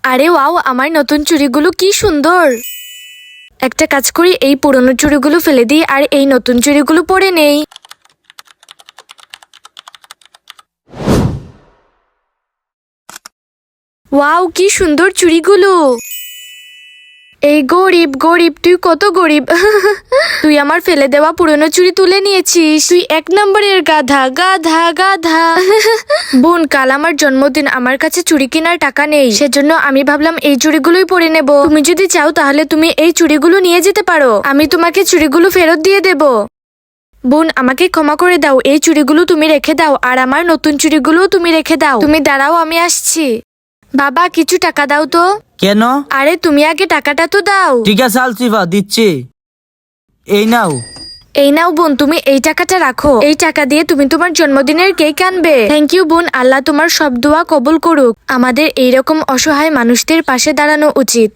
আরে ওয়াও, আমার নতুন চুড়িগুলো কি সুন্দর। একটা কাজ করি, এই পুরনো চুড়িগুলো ফেলে দিই আর এই নতুন চুড়িগুলো পরে নেই। ওয়াও, কি সুন্দর চুড়িগুলো। এই গরিব গরিব, তুই কত গরিব। তুই আমার ফেলে দেওয়া পুরনো চুড়ি তুলে নিয়েছিস। তুই এক নম্বরের গাধা গাধা গাধা। বোন, কাল আমার জন্মদিন, আমার কাছে চুড়ি কেনার টাকা নেই, সেজন্য আমি ভাবলাম এই চুড়িগুলোই পরে নেব। তুমি যদি চাও তাহলে তুমি এই চুড়িগুলো নিয়ে যেতে পারো, আমি তোমাকে চুড়িগুলো ফেরত দিয়ে দেব। বোন, আমাকে ক্ষমা করে দাও, এই চুড়িগুলো তুমি রেখে দাও আর আমার নতুন চুড়িগুলো তুমি রেখে দাও। তুমি দাঁড়াও, আমি আসছি। বাবা, কিছু টাকা দাও তো। কেন? আরে তুমি আগে টাকাটা তো দাও। ঠিক আছে আলসিফা, দিচ্ছি। এই নাও। এই নাও বোন, তুমি এই টাকাটা রাখো। এই টাকা দিয়ে তুমি তোমার জন্মদিনের কেক আনবে। থ্যাংক ইউ বোন, আল্লাহ তোমার সব দোয়া কবুল করুক। আমাদের এইরকম অসহায় মানুষদের পাশে দাঁড়ানো উচিত।